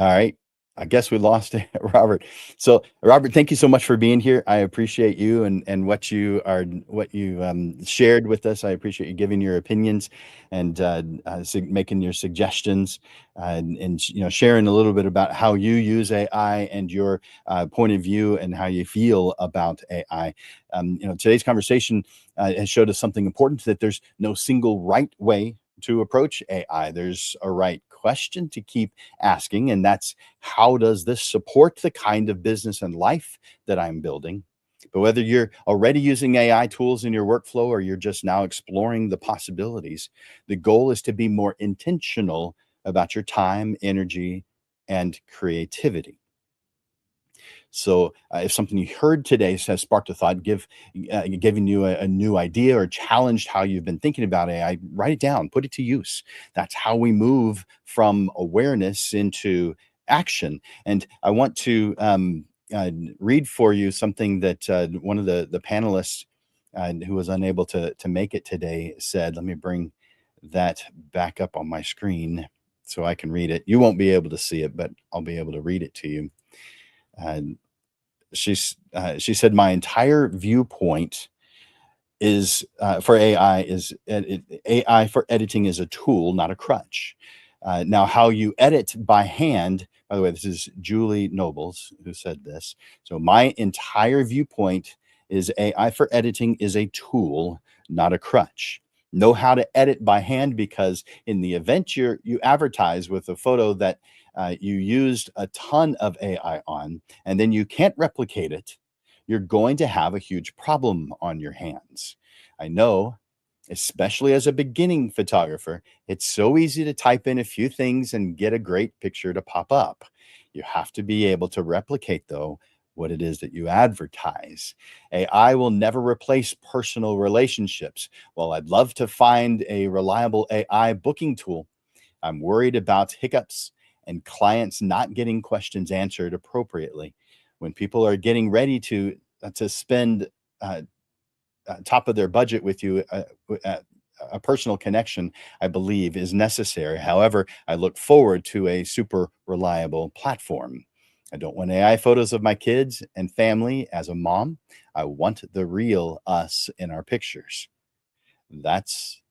All right. I guess we lost Robert. So, Robert, thank you so much for being here. I appreciate you and what you shared with us. I appreciate you giving your opinions and making your suggestions and sharing a little bit about how you use AI and your point of view and how you feel about AI. Today's conversation has showed us something important, that there's no single right way to approach AI. There's a right question to keep asking, and that's, how does this support the kind of business and life that I'm building? But whether you're already using AI tools in your workflow or you're just now exploring the possibilities, the goal is to be more intentional about your time, energy, and creativity. So if something you heard today has sparked a thought, giving you a new idea or challenged how you've been thinking about AI, write it down, put it to use. That's how we move from awareness into action. And I want to read for you something that one of the panelists who was unable to make it today said. Let me bring that back up on my screen so I can read it. You won't be able to see it, but I'll be able to read it to you. Uh, she said, "My entire viewpoint is for AI is AI for editing is a tool, not a crutch. Now, how you edit by hand, by the way, this is Julie Nobles who said this. So, my entire viewpoint is AI for editing is a tool, not a crutch. Know how to edit by hand because in the event you advertise with a photo that you used a ton of AI on, and then you can't replicate it, you're going to have a huge problem on your hands. I know, especially as a beginning photographer, it's so easy to type in a few things and get a great picture to pop up. You have to be able to replicate, though, what it is that you advertise. AI will never replace personal relationships. While I'd love to find a reliable AI booking tool, I'm worried about hiccups and clients not getting questions answered appropriately. When people are getting ready to spend uh, top of their budget with you, a personal connection, I believe, is necessary. However, I look forward to a super reliable platform. I don't want AI photos of my kids and family as a mom. I want the real us in our pictures. That's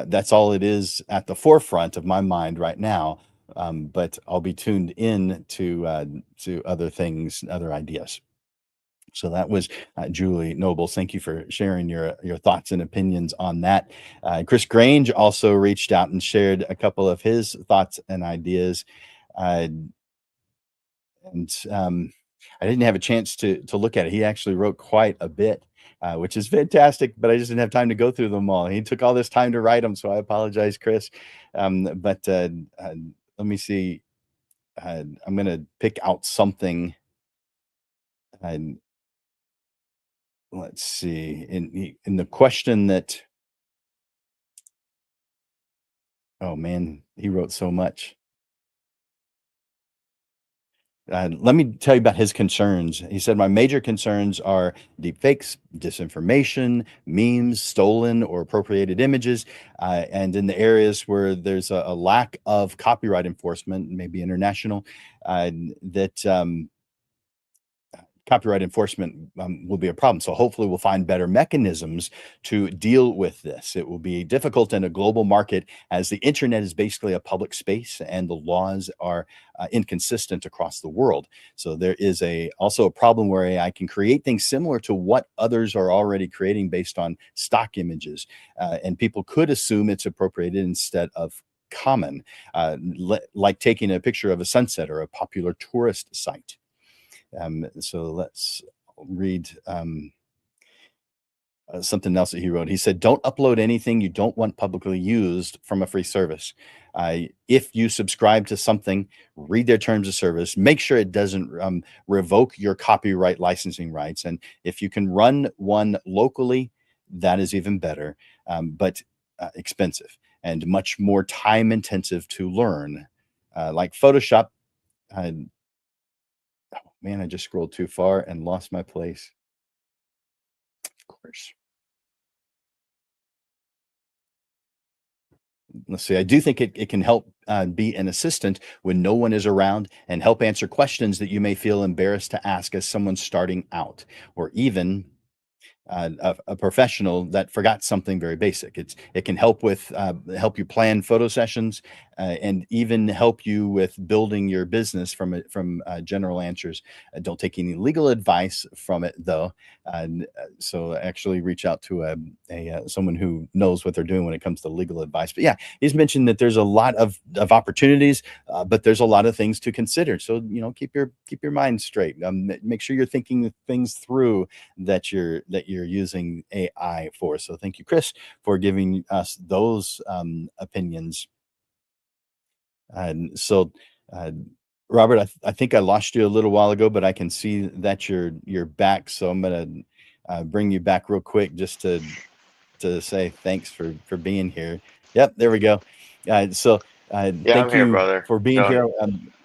that's all it is at the forefront of my mind right now. But I'll be tuned in to other things, other ideas. So that was Julie Nobles. Thank you for sharing your thoughts and opinions on that. Chris Grange also reached out and shared a couple of his thoughts and ideas. Uh, and I didn't have a chance to look at it. He actually wrote quite a bit, which is fantastic, but I just didn't have time to go through them all. He took all this time to write them, so I apologize, Chris. But let me see. I'm going to pick out something. Uh, let's see. In the question that, oh man, he wrote so much. Let me tell you about his concerns. He said, "My major concerns are deepfakes, disinformation, memes, stolen or appropriated images, and in the areas where there's a lack of copyright enforcement, maybe international, that copyright enforcement will be a problem. So hopefully we'll find better mechanisms to deal with this. It will be difficult in a global market as the internet is basically a public space and the laws are inconsistent across the world. So there is also a problem where AI can create things similar to what others are already creating based on stock images, and people could assume it's appropriated instead of common, like taking a picture of a sunset or a popular tourist site. So let's read something else that he wrote. He said, "Don't upload anything you don't want publicly used from a free service. If you subscribe to something, read their terms of service. Make sure it doesn't revoke your copyright licensing rights. And if you can run one locally, that is even better, but expensive and much more time intensive to learn. Like Photoshop, uh, man, I just scrolled too far and lost my place. Of course. Let's see. I do think it can help be an assistant when no one is around and help answer questions that you may feel embarrassed to ask as someone starting out, or even a professional that forgot something very basic. It can help you plan photo sessions, and even help you with building your business from general answers. Don't take any legal advice from it though. So actually reach out to someone who knows what they're doing when it comes to legal advice. But yeah, he's mentioned that there's a lot of opportunities, but there's a lot of things to consider. So keep your mind straight. Make sure you're thinking things through that you're using AI for. So thank you, Chris, for giving us those opinions. And so Robert, I think I lost you a little while ago, but I can see that you're back. So I'm gonna bring you back real quick just to say thanks for being here. Yep, there we go. So Yeah, I'm thank here, you brother. for being Don't here.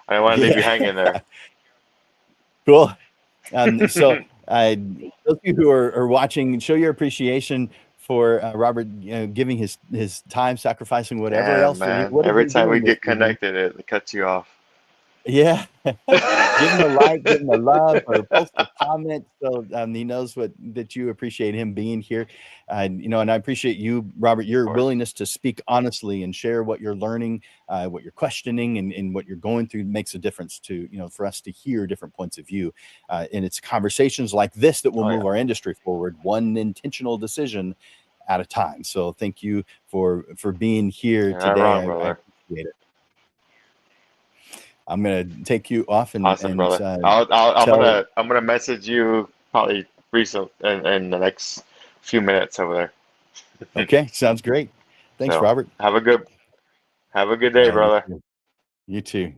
I don't want to leave you Yeah, hanging there. cool. So those of you who are watching, show your appreciation for Robert, giving his time, sacrificing whatever Damn, else. man. What is Every he time we doing this get evening? connected, it cuts you off. Yeah, give him a like, give him a love, or post a comment so he knows that you appreciate him being here. And I appreciate you, Robert, Of your course. willingness to speak honestly and share what you're learning, what you're questioning, and what you're going through makes a difference to for us to hear different points of view. And it's conversations like this that will Oh, move yeah. our industry forward, one intentional decision at a time. So thank you for being here You're not today. wrong, I brother. appreciate it. I'm gonna take you off and Awesome, and brother. uh, I'm tell. gonna message you probably recent in the next few minutes over there. Okay, sounds great. Thanks, So Robert. have a good day, You brother. too. You too.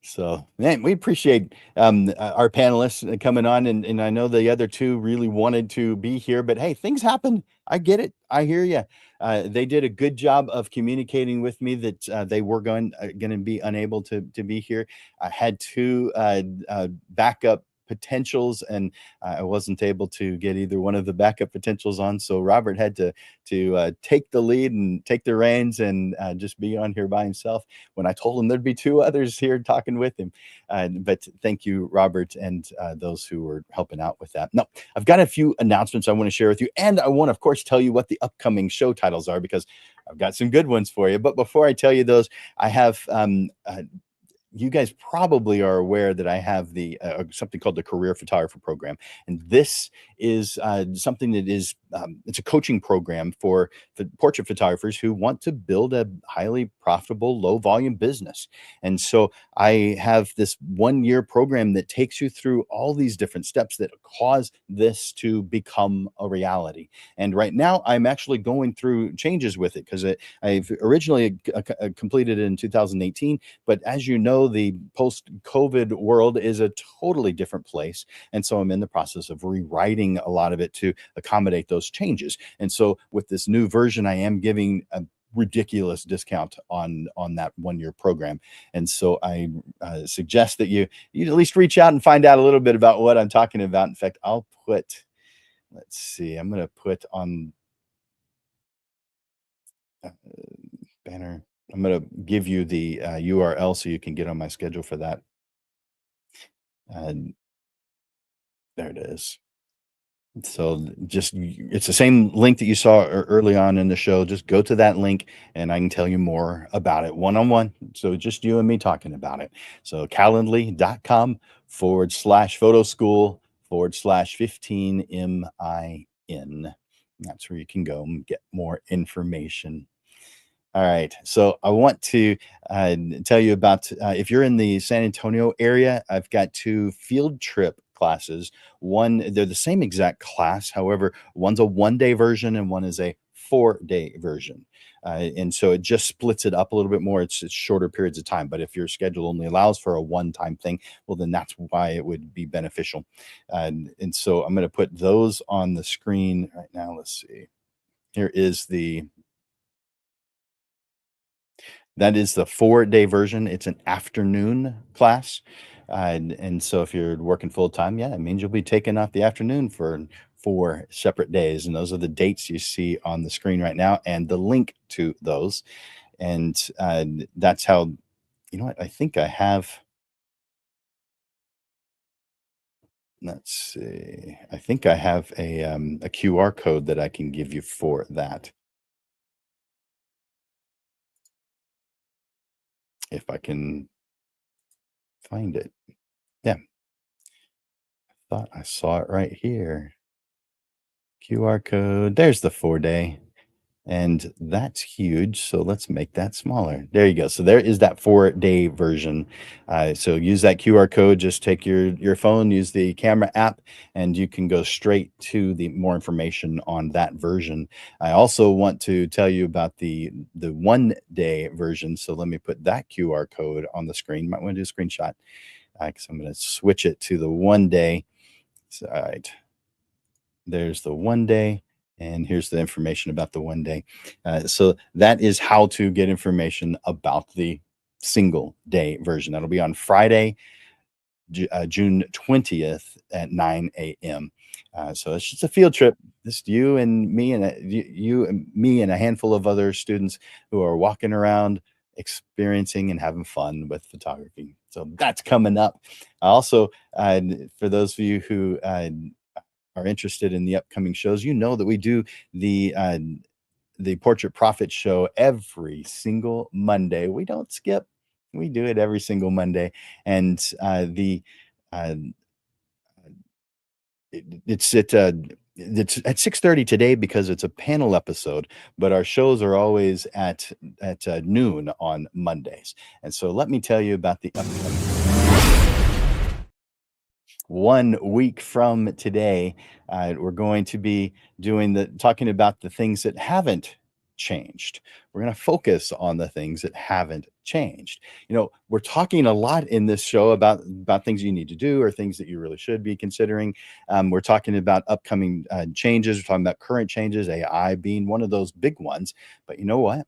So, man, we appreciate our panelists coming on, and I know the other two really wanted to be here, but hey, things happen. I get it. I hear you. They did a good job of communicating with me that they were going to be unable to be here. I had two backup potentials, and I wasn't able to get either one of the backup potentials on. So Robert had to take the lead and take the reins and just be on here by himself when I told him there'd be two others here talking with him. But thank you, Robert, and those who were helping out with that. Now, I've got a few announcements I want to share with you. And I want to, of course, tell you what the upcoming show titles are because I've got some good ones for you. But before I tell you those, I have you guys probably are aware that I have the something called the Career Photographer Program, and this is something that is it's a coaching program for portrait photographers who want to build a highly profitable, low volume business. And so I have this 1 year program that takes you through all these different steps that cause this to become a reality. And right now, I'm actually going through changes with it because I've originally completed it in 2018. But as you know, the post COVID world is a totally different place. And so I'm in the process of rewriting a lot of it to accommodate those changes. And so with this new version, I am giving a ridiculous discount on that 1 year program. And so I suggest that you at least reach out and find out a little bit about what I'm talking about. In fact, I'll put, let's see, I'm going to put on uh, banner. I'm going to give you the URL so you can get on my schedule for that. And there it is. So just it's the same link that you saw early on in the show. Just go to that link and I can tell you more about it one on one. So just you and me talking about it. So calendly.com/photo school/15MIN. That's where you can go and get more information. All right. So I want to tell you about if you're in the San Antonio area, I've got two field trip classes. One, they're the same exact class. However, one's a 1 day version and one is a 4 day version. And so it just splits it up a little bit more. It's shorter periods of time. But if your schedule only allows for a one-time thing, well, then that's why it would be beneficial. And so I'm going to put those on the screen right now. Let's see. Here is that is the 4 day version. It's an afternoon class. And so if you're working full time, yeah, it means you'll be taking off the afternoon for 4 separate days. And those are the dates you see on the screen right now and the link to those. And that's how, you know what, I think I have, let's see, I think I have a QR code that I can give you for that. If I can find it. Yeah, thought I saw it right here. QR code. There's the 4 day. And that's huge. So let's make that smaller. There you go. So there is that 4-day version. So use that QR code. Just take your phone, use the camera app, and you can go straight to the more information on that version. I also want to tell you about the 1-day version. So let me put that QR code on the screen. Might want to do a screenshot because I'm going to switch it to the 1-day. All right. There's the 1-day, and here's the information about the 1-day. So that is how to get information about the single day version. That'll be on Friday, June 20th at 9 a.m. So it's just a field trip. Just you and me and you and me and a handful of other students who are walking around, experiencing and having fun with photography. So that's coming up. Also, for those of you who are interested in the upcoming shows, you know that we do the Portrait Profit Show every single Monday. We don't skip. We do it every single Monday, and the uh, it's at 6:30 today because it's a panel episode, but our shows are always at noon on Mondays. And so let me tell you about the upcoming 1 week from today. We're going to be talking about the things that haven't changed. We're going to focus on the things that haven't changed. We're talking a lot in this show about things you need to do or things that you really should be considering. We're talking about upcoming changes. We're talking about current changes, AI being one of those big ones. But you know what?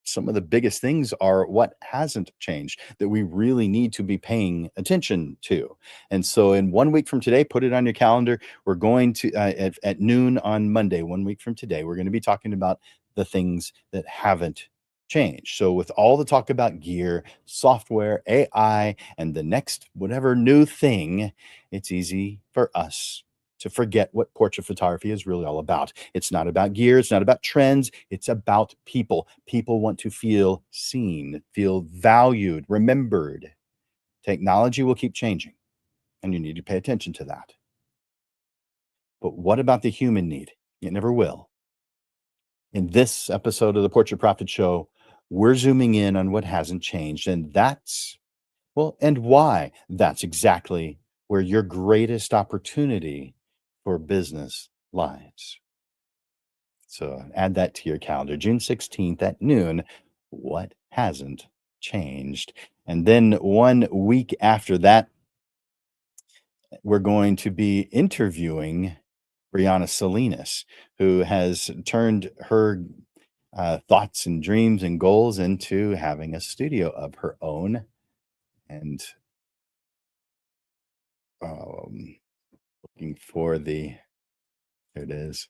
Some of the biggest things are what hasn't changed that we really need to be paying attention to. And so, in 1 week from today, put it on your calendar. We're going to, at noon on Monday, 1 week from today, we're going to be talking about the things that haven't changed. So, with all the talk about gear, software, AI, and the next whatever new thing, it's easy for us to forget what portrait photography is really all about. It's not about gear, it's not about trends, it's about people. People want to feel seen, feel valued, remembered. Technology will keep changing, and you need to pay attention to that. But what about the human need? It never will. In this episode of the Portrait Profit Show, we're zooming in on what hasn't changed, and and why that's exactly where your greatest opportunity for business lies. So add that to your calendar, June 16th at noon. What hasn't changed? And then 1 week after that, we're going to be interviewing Brianna Salinas, who has turned her thoughts and dreams and goals into having a studio of her own. And looking for there it is.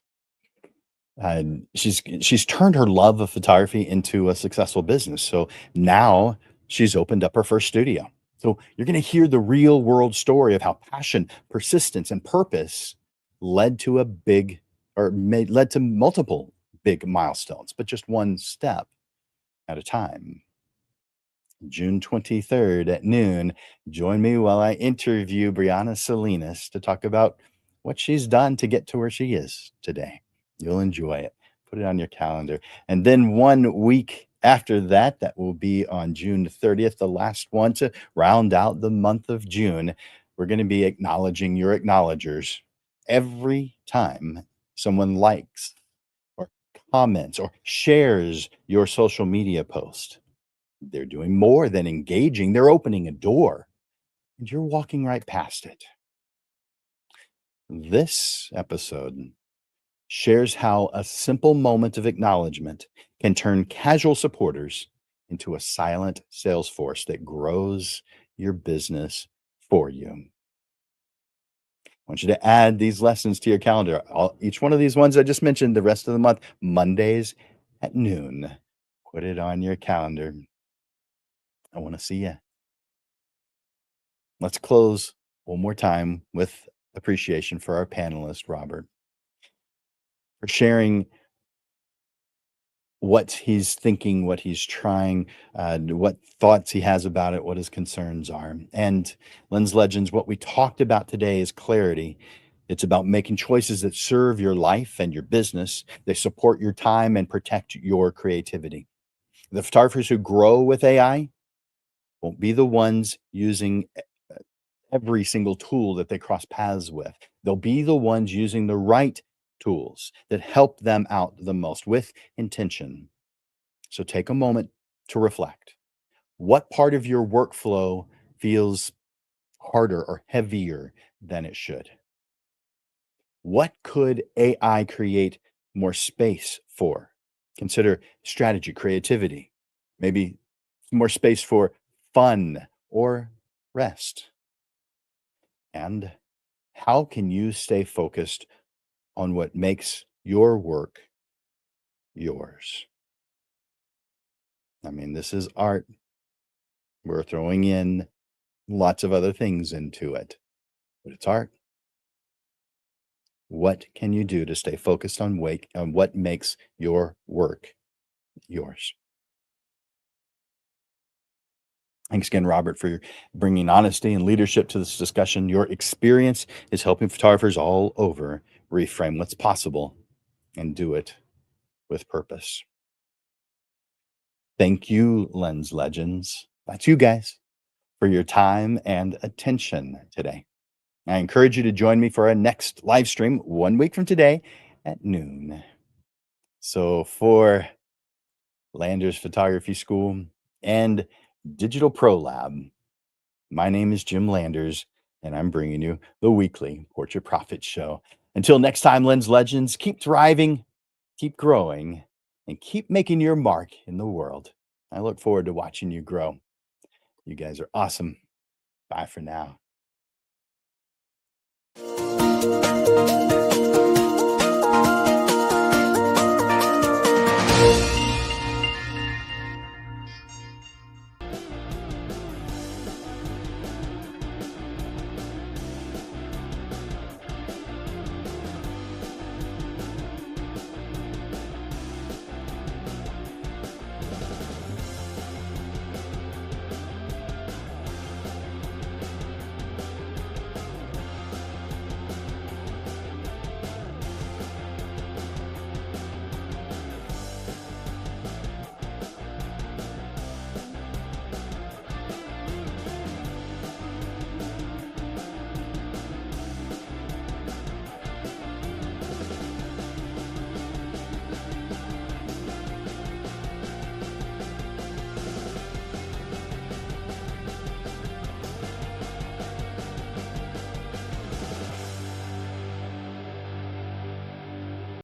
She's turned her love of photography into a successful business. So now she's opened up her first studio. So you're going to hear the real world story of how passion, persistence, and purpose led to led to multiple big milestones, but just one step at a time. June 23rd at noon. Join me while I interview Brianna Salinas to talk about what she's done to get to where she is today. You'll enjoy it. Put it on your calendar. And then 1 week after that, that will be on June 30th, the last one to round out the month of June. We're going to be acknowledging your acknowledgers every time someone likes or comments or shares your social media post. They're doing more than engaging, they're opening a door, and you're walking right past it. This episode shares how a simple moment of acknowledgement can turn casual supporters into a silent sales force that grows your business for you. I want you to add these lessons to your calendar. Each one of these ones I just mentioned, the rest of the month, Mondays at noon. Put it on your calendar. I want to see you. Let's close one more time with appreciation for our panelist, Robert, for sharing what he's thinking, what he's trying, what thoughts he has about it, what his concerns are. And Lens Legends, what we talked about today is clarity. It's about making choices that serve your life and your business. They support your time and protect your creativity. The photographers who grow with AI won't be the ones using every single tool that they cross paths with. They'll be the ones using the right tools that help them out the most with intention. So take a moment to reflect. What part of your workflow feels harder or heavier than it should? What could AI create more space for? Consider strategy, creativity, maybe more space for fun or rest. And how can you stay focused on what makes your work yours? I mean, this is art. We're throwing in lots of other things into it, but it's art. What can you do to stay focused on what makes your work yours? Thanks again, Robert, for bringing honesty and leadership to this discussion. Your experience is helping photographers all over reframe what's possible and do it with purpose. Thank you, Lens Legends. That's you guys for your time and attention today. I encourage you to join me for our next live stream 1 week from today at noon. So for Landers Photography School and Digital Pro Lab, my name is Jim Landers, and I'm bringing you the weekly Portrait Profit Show. Until next time, Lens Legends, keep thriving, keep growing, and keep making your mark in the world. I look forward to watching you grow. You guys are awesome. Bye for now.